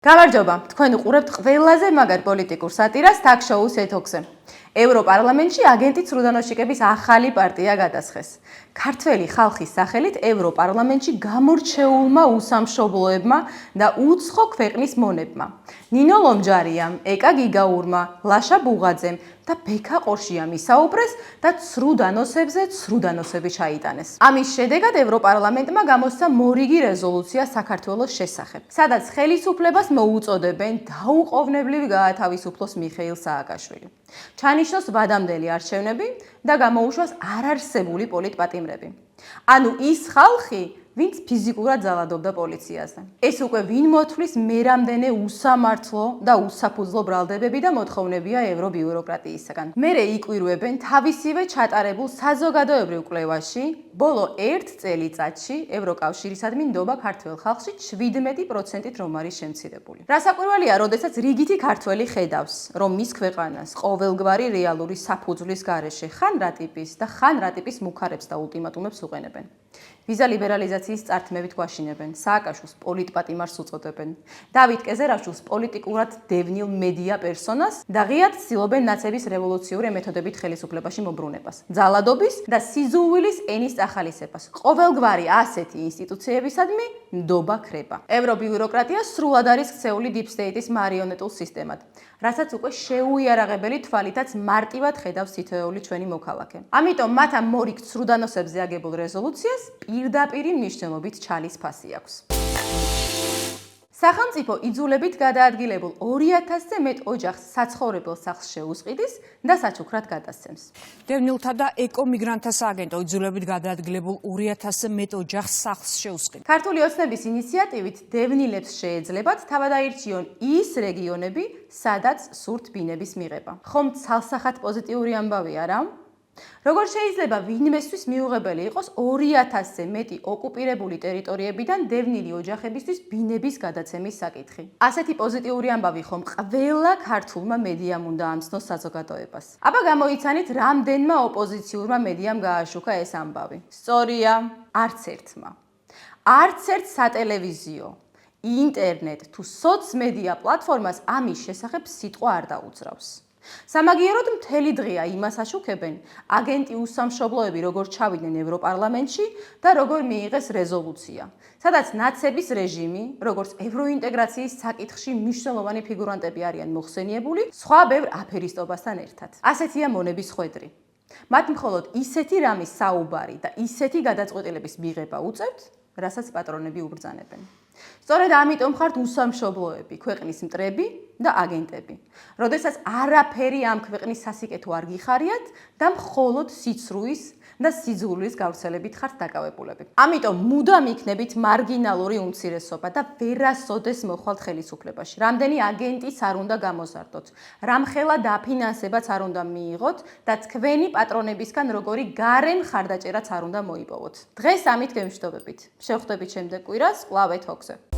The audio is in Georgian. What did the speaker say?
გამარჯობა, თქვენ უყურებთ ყველაზე მაგარ პოლიტიკურ სატირას თაქ-შოუს ეთოქზე. ევროპარლამენტში აგენტი ცრუდანოშიკების ახალი პარტია გადასხეს. ქართველი ხალხის სახელით ევროპარლამენტში გამორჩეულმა უსამშობლოებმა და უცხო ქვეყნის მონებმა. ნინო ლომჯარიამ, ეკა გიგაურმა, ლაშა ბუღაძემ და ბექა ყორშიამ ისაუბრეს და ცრუდანოსებზე ცრუდანოსები ჩაიტანეს. ამის შედეგად ევროპარლამენტმა გამოსცა მორიგი რეზოლუცია საქართველოს შესახებ, სადაც ხელისუფლებას მოუწოდებენ დაუყოვნებლივ გაათავისუფლოს მიხეილ სააკაშვილი. ჩანიშნოს ვადამდელი არჩევნები და გამოუშვას არარსებული პოლიტპატიმრები. ანუ ის ხალხი, ვინც ფიზიკურად ძალადობდა პოლიციაზე. ეს უკვე ვინ მოთვლის მერამდენე უსამართლო და უსაფუძვლო ბრალდებები და მოთხოვნებია ევრობიუროკრატიისაგან. მერე იკვირვებენ თავისივე ჩატარებულ საზოგადოებრივ კვლევაში, ბოლო 1 წელიწადში ევროკავშირისადმი ნდობა ქართველ ხალხში 17%-ით რომ არის შემცირებული. რასაკვირველია, როდესაც რიგითი ქართველი ხედავს, რომ მის ქვეყანას ყოველგვარი რეალური საფუძვლის გარეშე ხან რა ტიპის და ხან რა ტიპის მუქარებს და ულტიმატუმებს უყენებენ. ვიზა ლიბერალიზაციის წართმევით გვაშინებენ, სააკაშვილს პოლიტპატიმარს უწოდებენ, დავით კეზერაშვილს პოლიტიკურად დევნილ მედია პერსონას და ღიად ცდილობენ ნაცების რევოლუციური მეთოდებით ხელისუფლებაში მობრუნებას, ძალადობის და სიზულვილის ენის ახალისებას. ყოველგვარი ასეთი ინსტიტუციებისადმი ნდობა ქრება. ევრობიუროკრატია სრულად არის ქცეული deep state-ის მარიონეტულ სისტემად, რასაც უკვე შეუიარაღებელი თვალითაც მარტივად ხედავს თითოეული ჩვენი მოქალაქე. ამიტომ მათ ამ მორიგ ცრუდანოსებზე აგებულ რეზოლუციას პირდაპირი მნიშვნელობით ჩალის ფასი აქვს. სახელმწიფო იძულებით გადაადგილებულ 2000-ზე მეტ ოჯახს საცხოვრებელ სახლს შეუსყიდის და საჩუქრად გადასცემს. დევნილთა და ეკომიგრანტთა სააგენტო იძულებით გადაადგილებულ 2000-ზე მეტ ოჯახს სახლს შეუსყიდის. ქართული ოცნების ინიციატივით დევნილებს შეეძლებათ თავად აირჩიონ ის რეგიონები, სადაც სურთ ბინების მიღება. ხომ ცალსახად პოზიტიური ამბავია რა? როგორ შეიძლება ვინმესთვის მიუღებელი იყოს 2000-ზე მეტი ოკუპირებული ტერიტორიებიდან დევნილი ოჯახებისთვის ბინების გადაცემის საკითხი? ასეთი პოზიტიური ამბავი ხომ ყველა ქართულმა მედიამ უნდა ამცნოს საზოგადოებას. აბა გამოიცანით, რამდენმა ოპოზიციურმა მედიამ გააშუქა ეს ამბავი. სწორია, არც ერთმა. არც ერთ სატელევიზიო, ინტერნეტ თუ სოცმედია პლატფორმას ამის შესახებ სიტყვა არ დაუძრავს. სამაგიეროდ მთელი დღეა იმას აშუქებენ, აგენტი უსამშობლოები როგორ ჩავიდნენ ევროპარლამენტში და როგორ მიიღეს რეზოლუცია, სადაც ნაცების რეჟიმი, როგორც ევროინტეგრაციის საკითხში მნიშვნელოვანი ფიგურანტები არიან მოხსენიებული, სხვა ბევრ აფერისტობასთან ერთად. ასეთია მონების ხვედრი. მათ მხოლოდ ისეთი რამის საუბარი და ისეთი გადაწყვეტილების მიღება უწევთ, რასაც პატრონები უბრძანებენ. სწორედ ამიტომ ხართ უსამშობლოები, ქვეყნის მტრები და აგენტები. როდესაც არაფერი ამ ქვეყნის სასიკეთო არ გიხარიათ და მხოლოდ სიცრუის და სიძულვილის გავრცელებით ხართ დაკავებულები. ამიტომ მუდამ იქნებით მარგინალური უმცირესობა და ვერასოდეს მოხვალთ ხელისუფლებაში. რამდენი აგენტიც არ უნდა გამოზარდოთ, რამხელა დაფინანსებაც არ უნდა მიიღოთ და თქვენი პატრონებისგან როგორი გარე მხარდაჭერაც არ უნდა მოიპოვოთ. დღეს ამით გემშვიდობებით. შევხვდებით შემდეგ კვირას, კვლავ ეთოქზე.